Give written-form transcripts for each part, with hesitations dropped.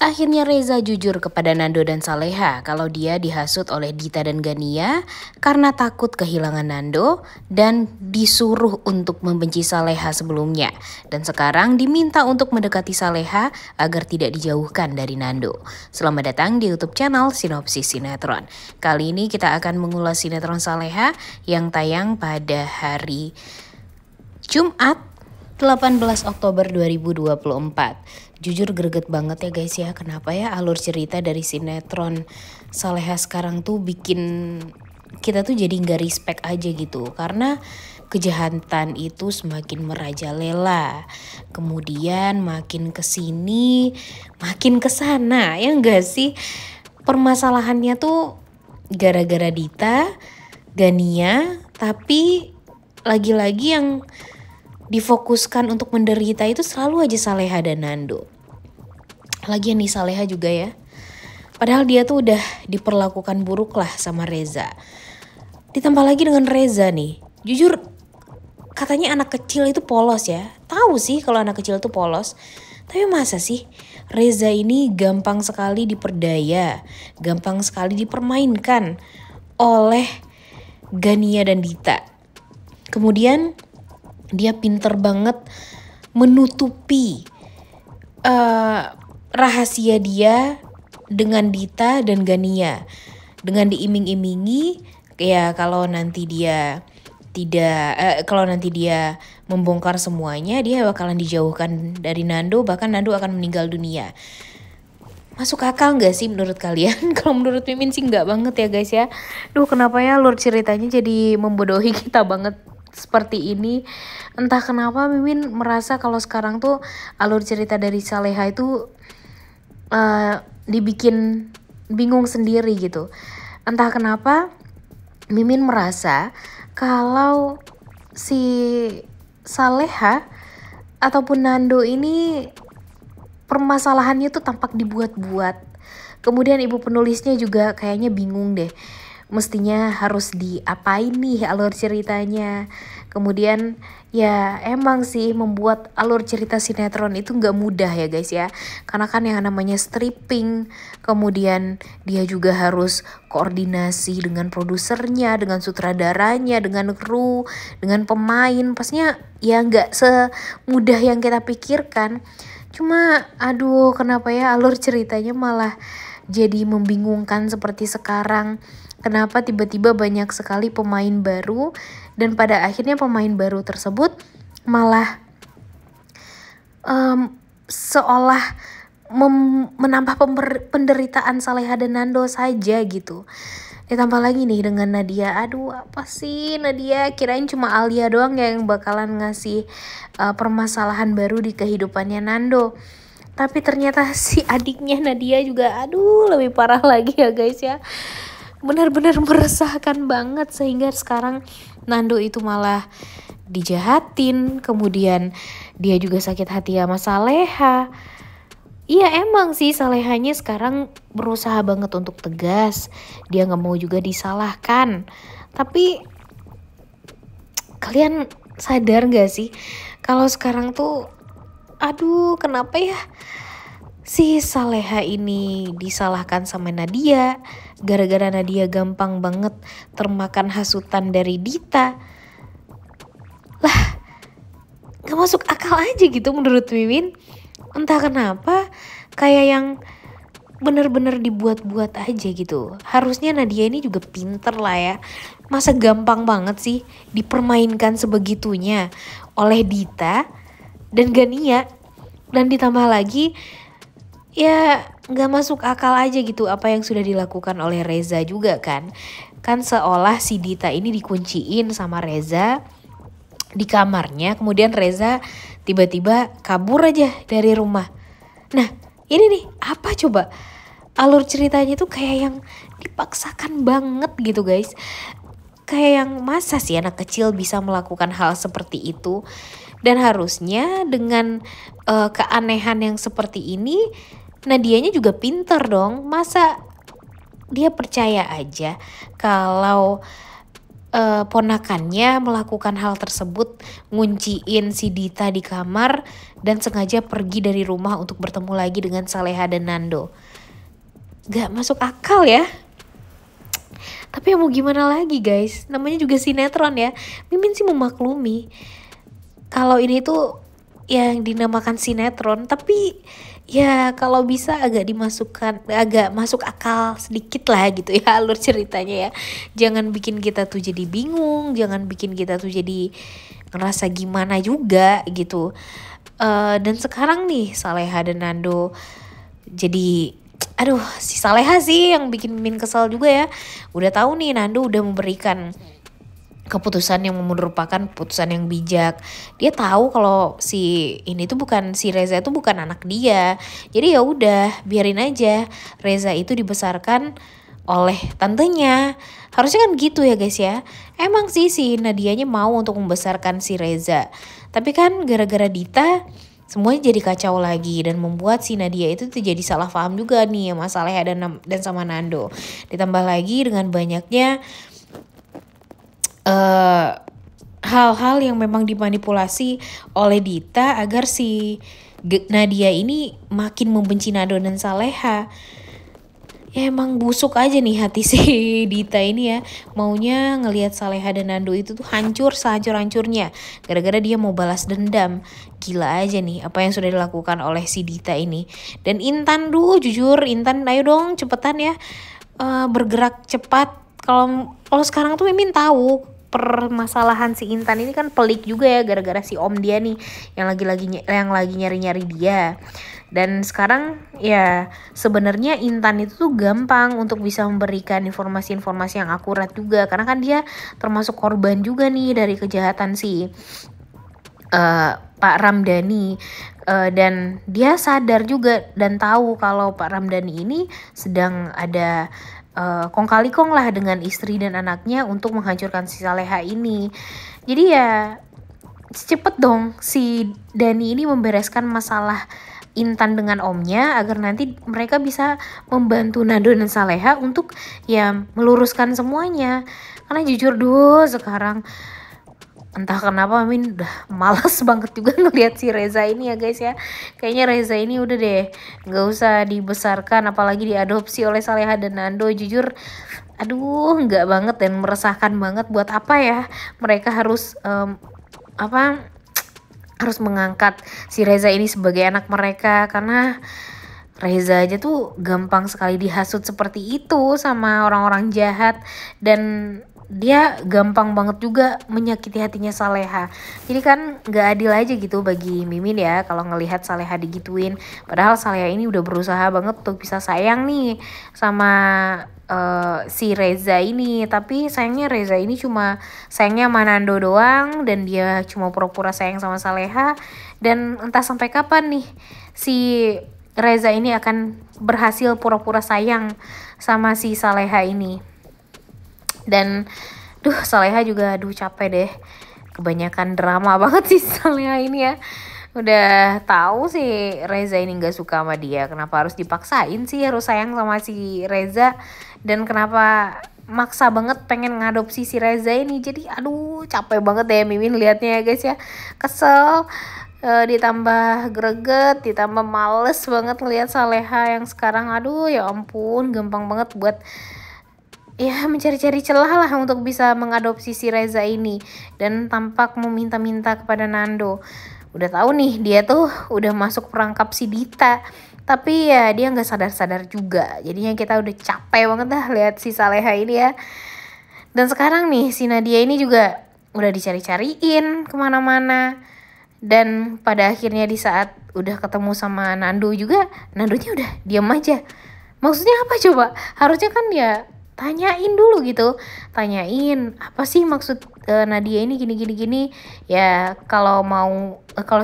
Akhirnya Reza jujur kepada Nando dan Saleha kalau dia dihasut oleh Dita dan Gania karena takut kehilangan Nando dan disuruh untuk membenci Saleha sebelumnya. Dan sekarang diminta untuk mendekati Saleha agar tidak dijauhkan dari Nando. Selamat datang di YouTube channel Sinopsis Sinetron. Kali ini kita akan mengulas sinetron Saleha yang tayang pada hari Jumat 18 Oktober 2024. Jujur greget banget ya guys ya, kenapa ya alur cerita dari sinetron Saleha sekarang tuh bikin kita tuh jadi gak respect aja gitu. Karena kejahatan itu semakin merajalela, kemudian makin kesini makin kesana, ya enggak sih? Permasalahannya tuh gara-gara Dita, Gania, tapi lagi-lagi yang difokuskan untuk menderita itu selalu aja Saleha dan Nando. Lagian nih Saleha juga ya, padahal dia tuh udah diperlakukan buruk lah sama Reza. Ditambah lagi dengan Reza nih, jujur katanya anak kecil itu polos ya. Tahu sih kalau anak kecil itu polos, tapi masa sih Reza ini gampang sekali diperdaya, gampang sekali dipermainkan oleh Gania dan Dita. Kemudian dia pinter banget menutupi rahasia dia dengan Dita dan Gania. Dengan diiming-imingi ya kalau nanti dia membongkar semuanya, dia bakalan dijauhkan dari Nando, bahkan Nando akan meninggal dunia. Masuk akal gak sih menurut kalian? Kalau menurut Mimin sih gak banget ya guys ya. Duh, kenapa ya alur ceritanya jadi membodohi kita banget seperti ini. Entah kenapa Mimin merasa kalau sekarang tuh alur cerita dari Saleha itu dibikin bingung sendiri gitu. Entah kenapa Mimin merasa kalau si Saleha ataupun Nando ini permasalahannya tuh tampak dibuat-buat. Kemudian ibu penulisnya juga kayaknya bingung deh, mestinya harus diapain nih alur ceritanya. Kemudian ya emang sih membuat alur cerita sinetron itu gak mudah ya guys ya. Karena kan yang namanya stripping, kemudian dia juga harus koordinasi dengan produsernya, dengan sutradaranya, dengan kru, dengan pemain. Pastinya ya gak semudah yang kita pikirkan. Cuma aduh, kenapa ya alur ceritanya malah jadi membingungkan seperti sekarang. Kenapa tiba-tiba banyak sekali pemain baru dan pada akhirnya pemain baru tersebut malah seolah menambah penderitaan Saleha dan Nando saja gitu. Ditambah lagi nih dengan Nadia. Aduh, apa sih Nadia? Kirain cuma Alia doang yang bakalan ngasih permasalahan baru di kehidupannya Nando. Tapi ternyata si adiknya Nadia juga aduh lebih parah lagi ya guys ya. Benar-benar meresahkan banget sehingga sekarang Nando itu malah dijahatin. Kemudian dia juga sakit hati sama Saleha. Iya emang sih Salehanya sekarang berusaha banget untuk tegas. Dia gak mau juga disalahkan. Tapi kalian sadar gak sih kalau sekarang tuh aduh kenapa ya si Saleha ini disalahkan sama Nadia. Gara-gara Nadia gampang banget termakan hasutan dari Dita. Lah, gak masuk akal aja gitu menurut Mimin. Entah kenapa kayak yang bener-bener dibuat-buat aja gitu. Harusnya Nadia ini juga pinter lah ya. Masa gampang banget sih dipermainkan sebegitunya oleh Dita dan Gania. Dan ditambah lagi ya gak masuk akal aja gitu apa yang sudah dilakukan oleh Reza juga kan. Kan seolah si Dita ini dikunciin sama Reza di kamarnya, kemudian Reza tiba-tiba kabur aja dari rumah. Nah ini nih apa coba, alur ceritanya tuh kayak yang dipaksakan banget gitu guys. Kayak yang masa sih anak kecil bisa melakukan hal seperti itu. Dan harusnya dengan keanehan yang seperti ini Nadianya juga pinter dong. Masa dia percaya aja kalau ponakannya melakukan hal tersebut, ngunciin si Dita di kamar dan sengaja pergi dari rumah untuk bertemu lagi dengan Saleha dan Nando. Gak masuk akal ya. Tapi ya mau gimana lagi guys, namanya juga sinetron ya. Mimin sih memaklumi kalau ini tuh yang dinamakan sinetron, tapi ya kalau bisa agak masuk akal sedikit lah gitu ya alur ceritanya ya. Jangan bikin kita tuh jadi bingung, jangan bikin kita tuh jadi ngerasa gimana juga gitu. Dan sekarang nih Saleha dan Nando jadi, aduh, si Saleha sih yang bikin Mimin kesal juga ya. Udah tahu nih Nando udah memberikan keputusan yang merupakan keputusan yang bijak. Dia tahu kalau si Reza itu bukan anak dia. Jadi ya udah biarin aja Reza itu dibesarkan oleh tantenya. Harusnya kan gitu ya guys ya. Emang sih si Nadianya mau untuk membesarkan si Reza. Tapi kan gara-gara Dita semuanya jadi kacau lagi dan membuat si Nadia itu tuh jadi salah paham juga nih sama Saleha dan sama Nando. Ditambah lagi dengan banyaknya hal-hal yang memang dimanipulasi oleh Dita agar si Nadia ini makin membenci Nando dan Saleha. Ya emang busuk aja nih hati si Dita ini ya. Maunya ngelihat Saleha dan Nando itu tuh hancur sehancur-hancurnya. Gara-gara dia mau balas dendam. Gila aja nih apa yang sudah dilakukan oleh si Dita ini. Dan Intan jujur Intan ayo dong cepetan ya. Bergerak cepat. Kalau sekarang tuh Mimin tahu permasalahan si Intan ini kan pelik juga ya gara-gara si om dia nih yang lagi nyari-nyari dia. Dan sekarang ya sebenarnya Intan itu tuh gampang untuk bisa memberikan informasi-informasi yang akurat juga karena kan dia termasuk korban juga nih dari kejahatan si Pak Ramdhani. Dan dia sadar juga dan tahu kalau Pak Ramdhani ini sedang ada kong kali kong lah dengan istri dan anaknya untuk menghancurkan si Saleha ini. Jadi ya cepet dong si Dani ini membereskan masalah Intan dengan omnya agar nanti mereka bisa membantu Nando dan Saleha untuk ya meluruskan semuanya. Karena jujur sekarang entah kenapa Min udah malas banget juga ngeliat si Reza ini ya guys ya. Kayaknya Reza ini udah deh gak usah dibesarkan apalagi diadopsi oleh Saleha dan Nando. Jujur aduh gak banget dan meresahkan banget. Buat apa ya mereka harus harus mengangkat si Reza ini sebagai anak mereka. Karena Reza aja tuh gampang sekali dihasut seperti itu sama orang-orang jahat. Dan dia gampang banget juga menyakiti hatinya Saleha. Jadi kan gak adil aja gitu bagi Mimin ya kalau ngelihat Saleha digituin. Padahal Saleha ini udah berusaha banget untuk bisa sayang nih sama si Reza ini. Tapi sayangnya Reza ini cuma sayangnya sama Nando doang. Dan dia cuma pura-pura sayang sama Saleha. Dan entah sampai kapan nih si Reza ini akan berhasil pura-pura sayang sama si Saleha ini. Dan Saleha juga capek deh. Kebanyakan drama banget sih Saleha ini ya. Udah tahu sih Reza ini gak suka sama dia. Kenapa harus dipaksain sih harus sayang sama si Reza. Dan kenapa maksa banget pengen ngadopsi si Reza ini. Jadi capek banget deh Mimin liatnya ya guys ya. Kesel. Ditambah greget, ditambah males banget ngeliat Saleha yang sekarang. Ya ampun gampang banget buat ya mencari-cari celah lah untuk bisa mengadopsi si Reza ini. Dan tampak meminta-minta kepada Nando. Udah tahu nih dia tuh udah masuk perangkap si Dita. Tapi ya dia gak sadar-sadar juga. Jadinya kita udah capek banget dah lihat si Saleha ini ya. Dan sekarang nih si Nadia ini juga udah dicari-cariin kemana-mana. Dan pada akhirnya di saat udah ketemu sama Nando juga, Nandonya udah diam aja. Maksudnya apa coba? Harusnya kan dia tanyain dulu gitu. Tanyain apa sih maksud Nadia ini gini. Ya kalau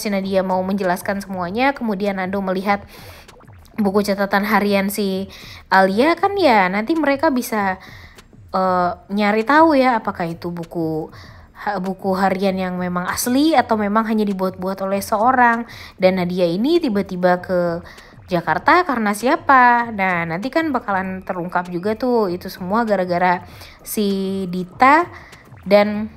si Nadia mau menjelaskan semuanya, kemudian Nando melihat buku catatan harian si Alia kan ya nanti mereka bisa nyari tahu ya apakah itu buku harian yang memang asli atau memang hanya dibuat-buat oleh seorang. Dan Nadia ini tiba-tiba ke Jakarta karena siapa? Nah nanti kan bakalan terungkap juga tuh itu semua gara-gara si Dita dan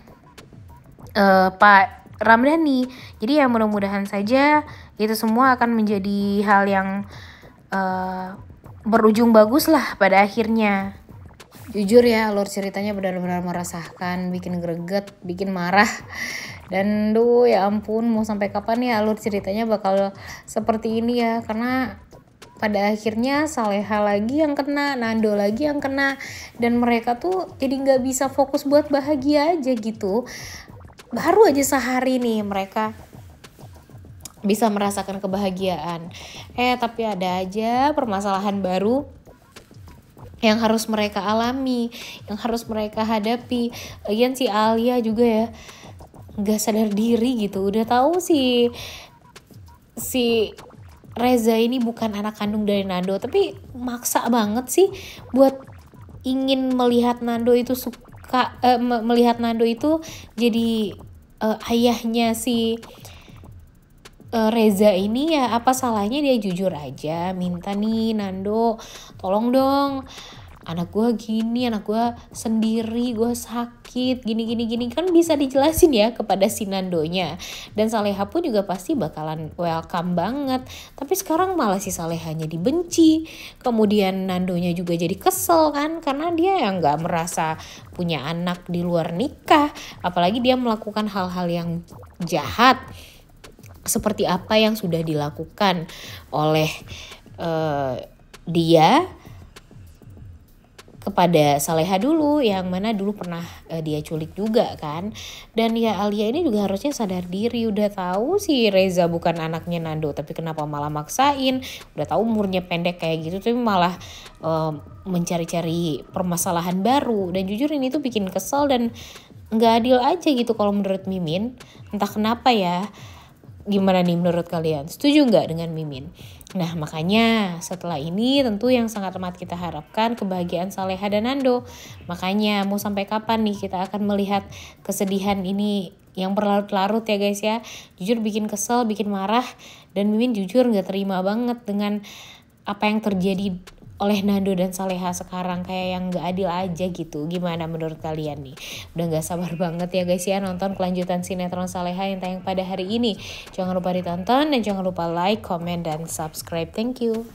Pak Ramdhani. Jadi ya mudah-mudahan saja itu semua akan menjadi hal yang berujung bagus lah pada akhirnya. Jujur ya, alur ceritanya benar-benar meresahkan, bikin greget, bikin marah. Dan ya ampun, mau sampai kapan ya alur ceritanya bakal seperti ini ya. Karena pada akhirnya Saleha lagi yang kena, Nando lagi yang kena, dan mereka tuh jadi gak bisa fokus buat bahagia aja gitu. Baru aja sehari nih mereka bisa merasakan kebahagiaan, tapi ada aja permasalahan baru yang harus mereka alami, yang harus mereka hadapi. Lagian si Alia juga ya gak sadar diri gitu, udah tahu si Reza ini bukan anak kandung dari Nando, tapi maksa banget sih buat ingin melihat Nando itu melihat Nando itu jadi ayahnya si Reza ini. Ya apa salahnya dia jujur aja minta nih, Nando tolong dong, anak gue gini, anak gue sendiri, gue sakit, gini kan bisa dijelasin ya kepada si Nandonya. Dan Saleha pun juga pasti bakalan welcome banget. Tapi sekarang malah si Salehanya dibenci, kemudian Nandonya juga jadi kesel kan, karena dia yang gak merasa punya anak di luar nikah. Apalagi dia melakukan hal-hal yang jahat seperti apa yang sudah dilakukan oleh dia kepada Saleha dulu, yang mana dulu pernah dia culik juga kan. Dan ya Alia ini juga harusnya sadar diri, udah tahu si Reza bukan anaknya Nando, tapi kenapa malah maksain, udah tahu umurnya pendek kayak gitu tapi malah mencari-cari permasalahan baru. Dan jujur ini tuh bikin kesel dan gak adil aja gitu kalau menurut Mimin. Entah kenapa ya. Gimana nih menurut kalian? Setuju nggak dengan Mimin? Nah makanya setelah ini tentu yang sangat amat kita harapkan kebahagiaan Saleha dan Nando. Makanya mau sampai kapan nih kita akan melihat kesedihan ini yang berlarut-larut ya guys ya. Jujur bikin kesel, bikin marah. Dan Mimin jujur gak terima banget dengan apa yang terjadi oleh Nando dan Saleha sekarang, kayak yang gak adil aja gitu. Gimana menurut kalian nih? Udah gak sabar banget ya guys ya nonton kelanjutan sinetron Saleha yang tayang pada hari ini. Jangan lupa ditonton dan jangan lupa like, comment, dan subscribe. Thank you.